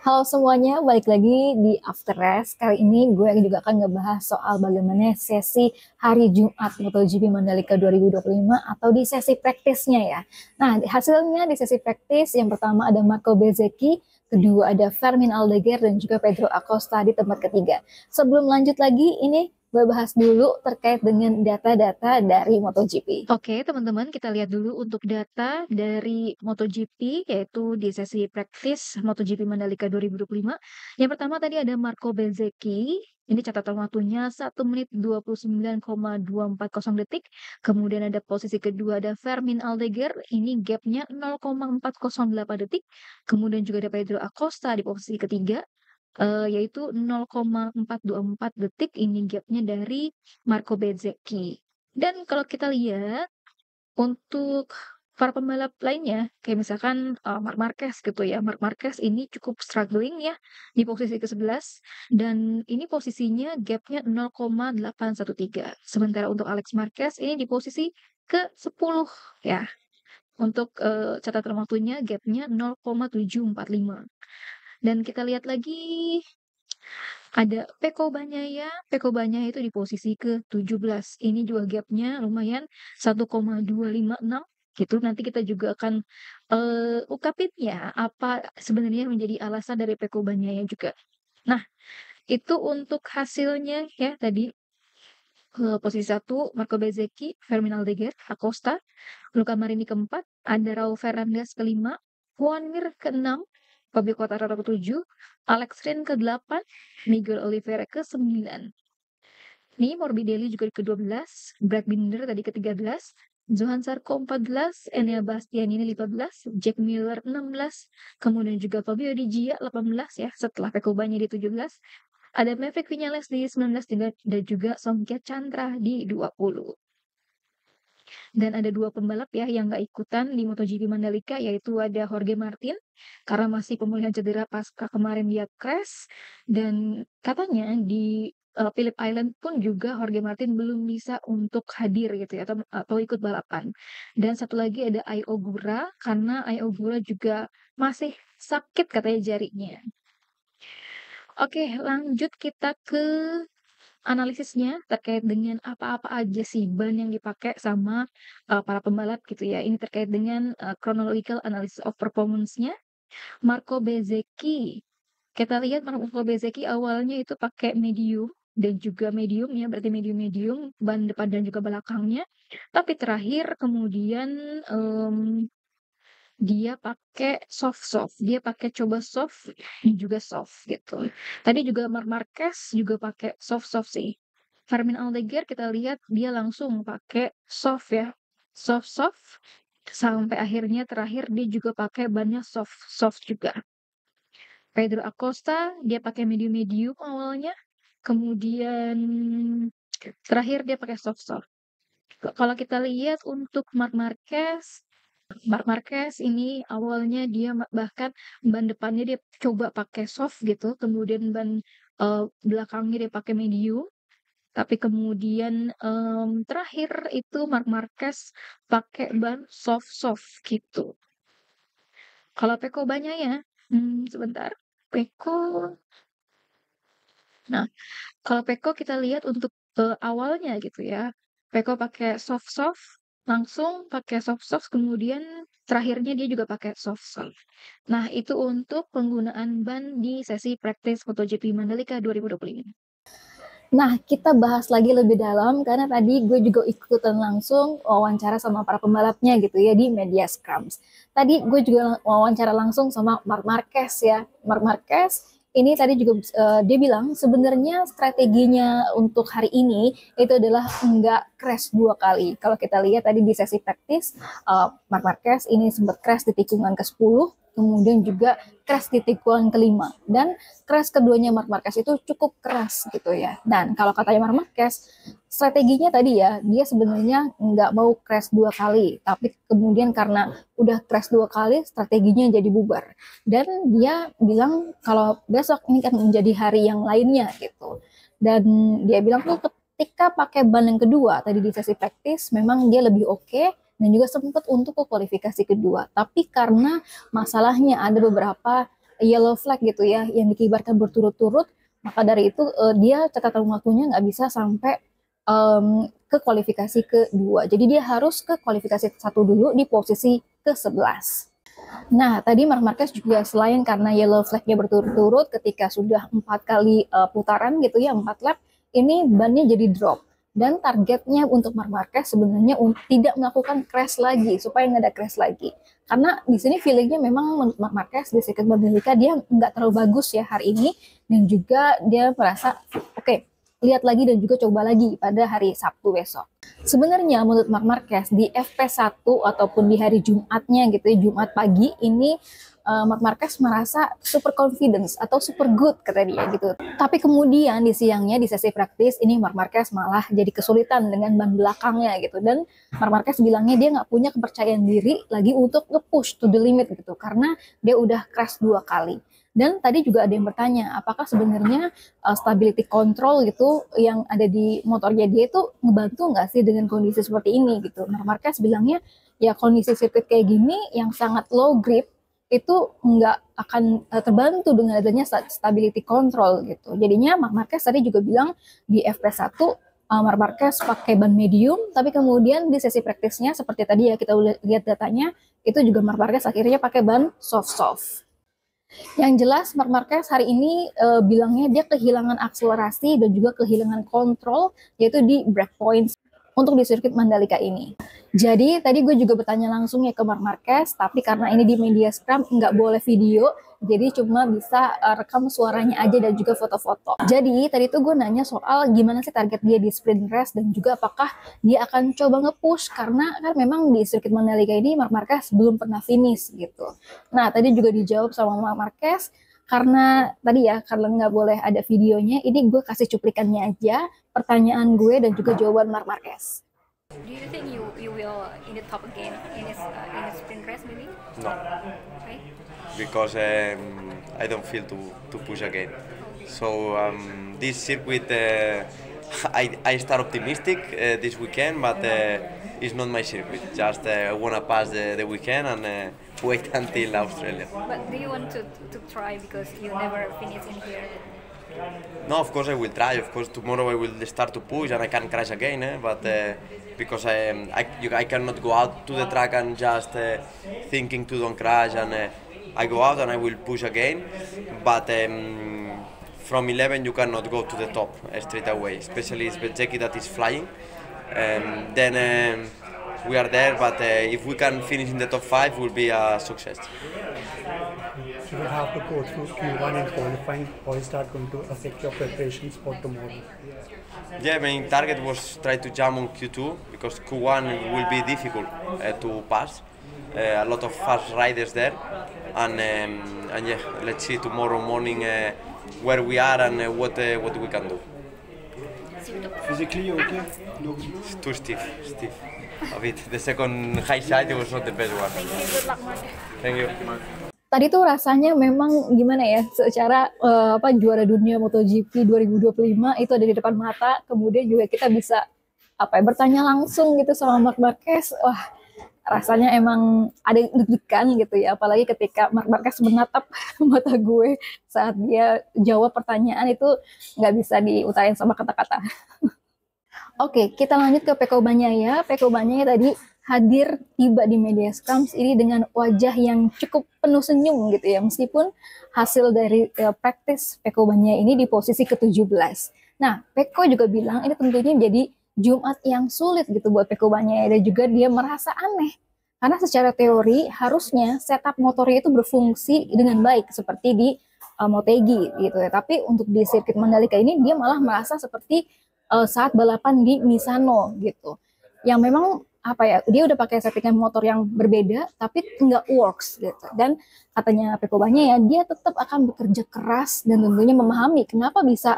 Halo semuanya, balik lagi di After Rest. Kali ini gue juga akan ngebahas soal bagaimana sesi hari Jumat MotoGP Mandalika 2025 atau di sesi praktisnya ya. Nah, hasilnya di sesi praktis yang pertama ada Marco Bezzecchi, kedua ada Fermin Aldeguer dan juga Pedro Acosta di tempat ketiga. Sebelum lanjut lagi, ini gue bahas dulu terkait dengan data-data dari MotoGP. Oke, teman-teman, kita lihat dulu untuk data dari MotoGP, yaitu di sesi praktis MotoGP Mandalika 2025. Yang pertama tadi ada Marco Bezzecchi, ini catatan waktunya 1 menit 29,240 detik. Kemudian ada posisi kedua ada Fermin Aldeguer, ini gapnya 0,408 detik. Kemudian juga ada Pedro Acosta di posisi ketiga, yaitu 0,424 detik, ini gapnya dari Marco Bezzecchi. Dan kalau kita lihat untuk para pembalap lainnya, kayak misalkan Marc Marquez gitu ya. Marc Marquez ini cukup struggling ya di posisi ke-11 dan ini posisinya gapnya 0,813. Sementara untuk Alex Marquez ini di posisi ke-10 ya. Untuk catatan waktunya gapnya 0,745. Dan kita lihat lagi ada Pecco Bagnaia. Pecco Bagnaia itu di posisi ke-17. Ini juga gapnya lumayan 1,256 gitu. Nanti kita juga akan ungkapin ya apa sebenarnya menjadi alasan dari Pecco Bagnaia juga. Nah, itu untuk hasilnya ya tadi. Posisi 1 Marco Bezzecchi, Fermin Aldeguer, Acosta, Luca Marini keempat, ada Raul Fernandez kelima, Juan Mir keenam, Fabio Quartararo ketujuh, Alex Rins ke-8, Miguel Oliveira ke-9. Ini Morbidelli juga ke-12, Brad Binder tadi ke-13, Johan Zarco 14, Enea Bastianini ini 15, Jack Miller 16, kemudian juga Fabio Di Gia 18 ya, setelah Pecco Bagnaia di 17. Ada Maverick Vinales di 19 dan juga Songkia Chandra di 20. Dan ada dua pembalap ya yang nggak ikutan di MotoGP Mandalika, yaitu ada Jorge Martin karena masih pemulihan cedera pasca kemarin dia crash, dan katanya di Phillip Island pun juga Jorge Martin belum bisa untuk hadir gitu ya atau ikut balapan. Dan satu lagi ada Ai Ogura karena Ai Ogura juga masih sakit katanya jarinya. Oke, lanjut kita ke analisisnya terkait dengan apa-apa aja sih ban yang dipakai sama para pembalap gitu ya. Ini terkait dengan chronological analysis of performance-nya. Marco Bezzecchi. Kita lihat Marco Bezzecchi awalnya itu pakai medium dan juga medium ya, berarti medium-medium ban depan dan juga belakangnya. Tapi terakhir kemudian dia pakai soft, dia pakai coba soft dan juga soft gitu. Tadi juga Marc Marquez juga pakai soft sih. Fermin Aldeguer kita lihat dia langsung pakai soft ya, soft sampai akhirnya terakhir dia juga pakai bannya soft juga. Pedro Acosta dia pakai medium awalnya, kemudian terakhir dia pakai soft. Kalau kita lihat untuk Marc Marquez ini awalnya dia bahkan ban depannya dia coba pakai soft gitu, kemudian ban belakangnya dia pakai medium, tapi kemudian terakhir itu Marc Marquez pakai ban soft gitu. Kalau Pecco Bagnaia, sebentar, Pecco. Nah, kalau Pecco kita lihat untuk awalnya gitu ya, Pecco pakai soft, langsung pakai soft, kemudian terakhirnya dia juga pakai soft. Nah, itu untuk penggunaan ban di sesi praktis MotoGP Mandalika 2025. Nah, kita bahas lagi lebih dalam karena tadi gue juga ikutan langsung wawancara sama para pembalapnya gitu ya di Media Scrums. Tadi gue juga wawancara langsung sama Marc Marquez ya. Marc Marquez ini tadi juga dia bilang sebenarnya strateginya untuk hari ini itu adalah enggak crash dua kali. Kalau kita lihat tadi di sesi praktis, Marc Marquez ini sempat crash di tikungan ke-10, kemudian juga crash di tikungan kelima, dan crash keduanya Marc Marquez itu cukup keras gitu ya. Dan kalau katanya Marc Marquez, strateginya tadi ya, dia sebenarnya nggak mau crash dua kali, tapi kemudian karena udah crash dua kali, strateginya jadi bubar. Dan dia bilang kalau besok ini kan menjadi hari yang lainnya gitu. Dan dia bilang tuh ketika pakai ban yang kedua tadi di sesi praktis, memang dia lebih oke, dan juga sempat untuk ke kualifikasi kedua. Tapi karena masalahnya ada beberapa yellow flag gitu ya yang dikibarkan berturut-turut, maka dari itu dia catatan waktunya nggak bisa sampai ke kualifikasi kedua. Jadi dia harus ke kualifikasi satu dulu di posisi ke-11. Nah, tadi Marc Marquez juga selain karena yellow flag-nya berturut-turut ketika sudah 4 kali putaran gitu ya, 4 lap, ini bannya jadi drop. Dan targetnya untuk Marc Marquez sebenarnya tidak melakukan crash lagi, supaya nggak ada crash lagi. Karena di sini feelingnya memang menurut Marc Marquez di sirkuit Mandalika dia nggak terlalu bagus ya hari ini, dan juga dia merasa oke, lihat lagi dan juga coba lagi pada hari Sabtu besok. Sebenarnya menurut Marc Marquez di FP1 ataupun di hari Jumatnya gitu ya, Jumat pagi ini Marc Marquez merasa super confidence atau super good kata dia gitu. Tapi kemudian di siangnya di sesi praktis ini Marc Marquez malah jadi kesulitan dengan ban belakangnya gitu, dan Marc Marquez bilangnya dia nggak punya kepercayaan diri lagi untuk nge-push to the limit gitu karena dia udah crash 2 kali. Dan tadi juga ada yang bertanya, apakah sebenarnya stability control gitu yang ada di motornya dia itu ngebantu nggak sih dengan kondisi seperti ini gitu. Marc Marquez bilangnya ya kondisi sirkuit kayak gini yang sangat low grip itu nggak akan terbantu dengan adanya stability control gitu. Jadinya Marc Marquez tadi juga bilang di FP1 Marc Marquez pakai ban medium, tapi kemudian di sesi praktisnya seperti tadi ya kita lihat datanya, itu juga Marc Marquez akhirnya pakai ban soft-soft. Yang jelas Marc Marquez hari ini bilangnya dia kehilangan akselerasi dan juga kehilangan kontrol yaitu di break points untuk di sirkuit Mandalika ini. Jadi tadi gue juga bertanya langsung ya ke Marc Marquez, tapi karena ini di media scrum nggak boleh video, jadi cuma bisa rekam suaranya aja dan juga foto-foto. Jadi tadi tuh gue nanya soal gimana sih target dia di sprint race dan juga apakah dia akan coba nge-push karena kan memang di sirkuit Mandalika ini Marc Marquez belum pernah finish gitu. Nah tadi juga dijawab sama Marc Marquez, karena tadi ya karena nggak boleh ada videonya, ini gue kasih cuplikannya aja pertanyaan gue dan juga jawaban Marc Marquez. Do you think you will in the top again in a sprint race maybe? No, Okay. because I don't feel to push again. So this circuit, I start optimistic this weekend, but it's not my circuit. Just wanna pass the weekend and wait until Australia. But do you want to try because you never finish in here? No, of course I will try. Of course tomorrow I will start to push and I can crash again. But because I cannot go out to the track and just thinking to don't crash, and I go out and I will push again. But from 11 you cannot go to the top straight away, especially Svetjeki that is flying. Then we are there, but if we can finish in the top 5, will be a success. You will have to go through Q1 in qualifying, or is that going to affect your preparations for tomorrow? Yeah, main target was try to jump on Q2 because Q1 will be difficult to pass. A lot of fast riders there, and yeah, let's see tomorrow morning where we are and what we can do. Physically okay? No. It's too stiff. A bit. The second high side was not the best one. Good luck, Mark. Thank you. Tadi tuh rasanya memang gimana ya, secara juara dunia MotoGP 2025 itu ada di depan mata, kemudian juga kita bisa bertanya langsung gitu sama Marc Marquez. Wah, rasanya emang ada deg-degan gitu ya, apalagi ketika Marc Marquez menatap mata gue saat dia jawab pertanyaan itu nggak bisa diutarain sama kata-kata. Oke, kita lanjut ke Pecco Bagnaia. Pecco Bagnaia tadi hadir tiba di media scrums ini dengan wajah yang cukup penuh senyum gitu ya, meskipun hasil dari praktis Pecco Bagnaia ini di posisi ke-17. Nah, Pecco juga bilang ini tentunya jadi Jumat yang sulit gitu buat Pecco Bagnaia, dan juga dia merasa aneh karena secara teori harusnya setup motornya itu berfungsi dengan baik seperti di Motegi gitu ya, tapi untuk di sirkuit Mandalika ini dia malah merasa seperti saat balapan di Misano gitu, yang memang dia udah pakai settingan motor yang berbeda tapi nggak works gitu. Dan katanya Pecco Bagnaia dia tetap akan bekerja keras dan tentunya memahami kenapa bisa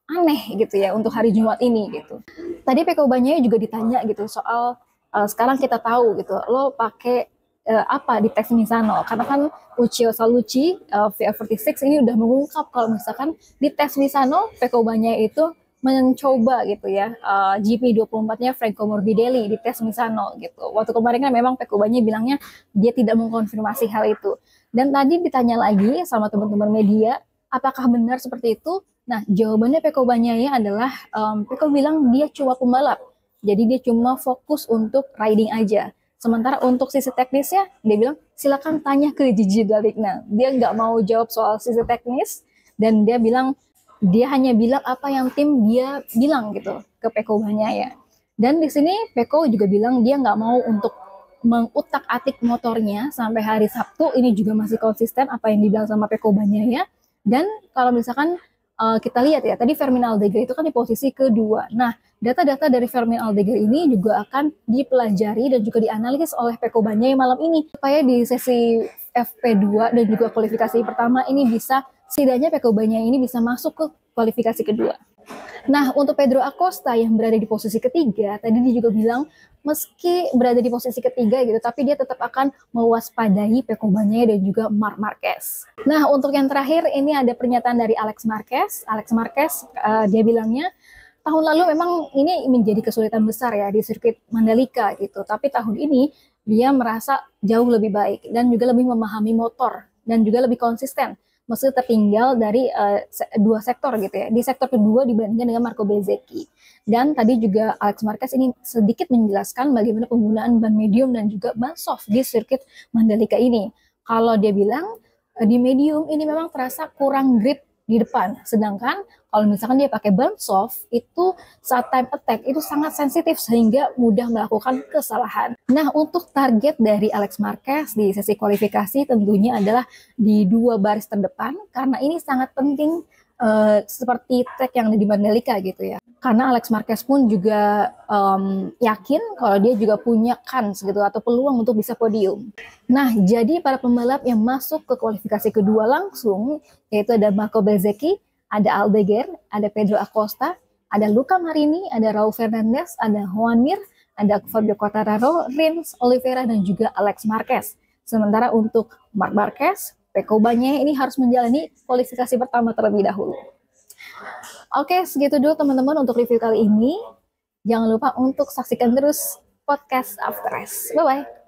aneh gitu ya untuk hari Jumat ini gitu. Tadi Pecco Bagnaia juga ditanya gitu soal sekarang kita tahu gitu lo pakai apa di tes Misano, karena kan Uccio Salucci VR46 ini udah mengungkap kalau misalkan di tes Misano Pecco Bagnaia itu mencoba gitu ya GP24-nya Franco Morbidelli di tes Misano gitu. Waktu kemarin kan memang Pecco Bagnaia bilangnya dia tidak mengkonfirmasi hal itu. Dan tadi ditanya lagi sama teman-teman media, apakah benar seperti itu? Nah, jawabannya Pecco Bagnaia adalah Pecco bilang dia cuma pembalap. Jadi dia cuma fokus untuk riding aja. Sementara untuk sisi teknisnya, dia bilang silakan tanya ke Gigi Dall'Igna. Dia nggak mau jawab soal sisi teknis, dan dia bilang dia hanya bilang apa yang tim dia bilang gitu ke Pecco Bagnaia. Dan di sini Pecco juga bilang dia nggak mau untuk mengutak-atik motornya sampai hari Sabtu. Ini juga masih konsisten apa yang dibilang sama Pecco Bagnaia. Dan kalau misalkan kita lihat ya, tadi Fermin Aldeguer itu kan di posisi kedua. Nah, data-data dari Fermin Aldeguer ini juga akan dipelajari dan juga dianalisis oleh Pecco Bagnaia malam ini supaya di sesi FP2 dan juga kualifikasi pertama ini bisa setidaknya Pecco Bagnaia ini bisa masuk ke kualifikasi kedua. Nah, untuk Pedro Acosta yang berada di posisi ketiga, tadi dia juga bilang meski berada di posisi ketiga gitu, tapi dia tetap akan mewaspadai Pecco Bagnaia dan juga Marc Marquez. Nah, untuk yang terakhir ini ada pernyataan dari Alex Marquez. Alex Marquez dia bilangnya tahun lalu memang ini menjadi kesulitan besar ya di sirkuit Mandalika gitu, tapi tahun ini dia merasa jauh lebih baik dan juga lebih memahami motor dan juga lebih konsisten. Meski tertinggal dari dua sektor gitu ya, di sektor kedua dibandingkan dengan Marco Bezzecchi. Dan tadi juga Alex Marquez ini sedikit menjelaskan bagaimana penggunaan ban medium dan juga ban soft di sirkuit Mandalika ini. Kalau dia bilang di medium ini memang terasa kurang grip di depan, sedangkan kalau misalkan dia pakai ban soft itu saat time attack itu sangat sensitif sehingga mudah melakukan kesalahan. Nah, untuk target dari Alex Marquez di sesi kualifikasi tentunya adalah di dua baris terdepan karena ini sangat penting seperti track yang ada di Mandalika gitu ya. Karena Alex Marquez pun juga yakin kalau dia juga punya kans gitu atau peluang untuk bisa podium. Nah, jadi para pembalap yang masuk ke kualifikasi kedua langsung yaitu ada Marco Bezzecchi, ada Aldeguer, ada Pedro Acosta, ada Luca Marini, ada Raul Fernandez, ada Joan Mir, ada Fabio Quartararo, Rins, Oliveira, dan juga Alex Marquez. Sementara untuk Marc Marquez, Pecco Bagnaia ini harus menjalani kualifikasi pertama terlebih dahulu. Oke, segitu dulu teman-teman untuk review kali ini. Jangan lupa untuk saksikan terus podcast After Race. Bye-bye.